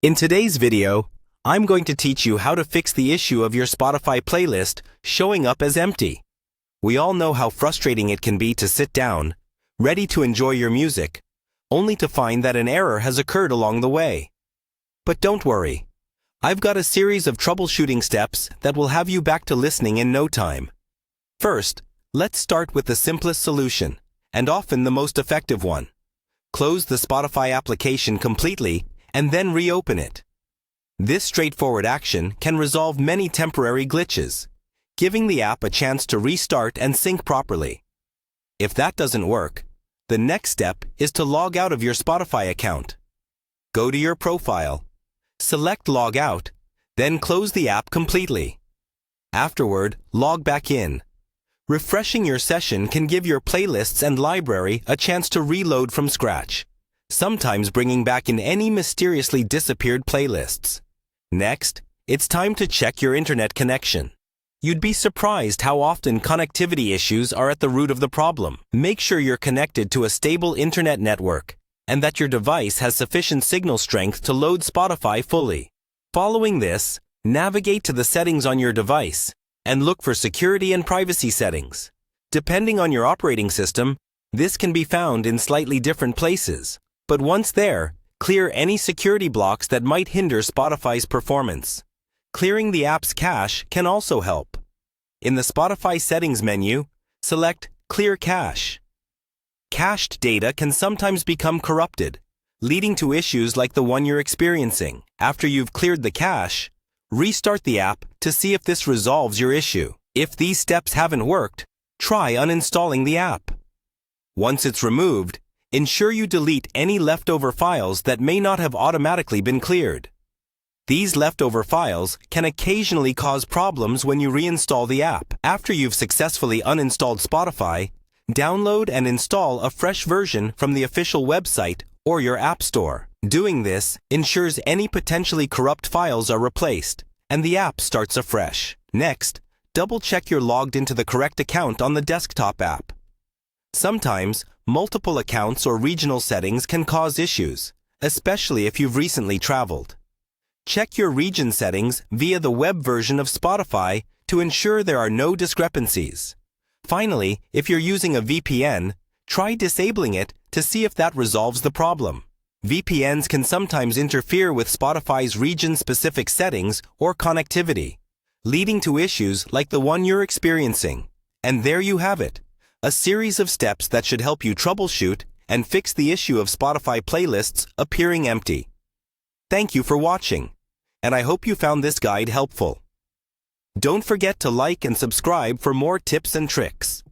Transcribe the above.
In today's video, I'm going to teach you how to fix the issue of your Spotify playlist showing up as empty. We all know how frustrating it can be to sit down, ready to enjoy your music, only to find that an error has occurred along the way. But don't worry. I've got a series of troubleshooting steps that will have you back to listening in no time. First, let's start with the simplest solution, and often the most effective one. Close the Spotify application completely and then reopen it. This straightforward action can resolve many temporary glitches, giving the app a chance to restart and sync properly. If that doesn't work, the next step is to log out of your Spotify account. Go to your profile, select Log Out, then close the app completely. Afterward, log back in. Refreshing your session can give your playlists and library a chance to reload from scratch, sometimes bringing back in any mysteriously disappeared playlists. Next, it's time to check your internet connection. You'd be surprised how often connectivity issues are at the root of the problem. Make sure you're connected to a stable internet network and that your device has sufficient signal strength to load Spotify fully. Following this, navigate to the settings on your device and look for security and privacy settings. Depending on your operating system, this can be found in slightly different places. But once there, clear any security blocks that might hinder Spotify's performance. Clearing the app's cache can also help. In the Spotify settings menu, select Clear Cache. Cached data can sometimes become corrupted, leading to issues like the one you're experiencing. After you've cleared the cache, restart the app to see if this resolves your issue. If these steps haven't worked, try uninstalling the app. Once it's removed, ensure you delete any leftover files that may not have automatically been cleared. These leftover files can occasionally cause problems when you reinstall the app. After you've successfully uninstalled Spotify, download and install a fresh version from the official website or your app store. Doing this ensures any potentially corrupt files are replaced and the app starts afresh. Next, double-check you're logged into the correct account on the desktop app. Sometimes, multiple accounts or regional settings can cause issues, especially if you've recently traveled. Check your region settings via the web version of Spotify to ensure there are no discrepancies. Finally, if you're using a VPN, try disabling it to see if that resolves the problem. VPNs can sometimes interfere with Spotify's region-specific settings or connectivity, leading to issues like the one you're experiencing. And there you have it. A series of steps that should help you troubleshoot and fix the issue of Spotify playlists appearing empty. Thank you for watching, and I hope you found this guide helpful. Don't forget to like and subscribe for more tips and tricks.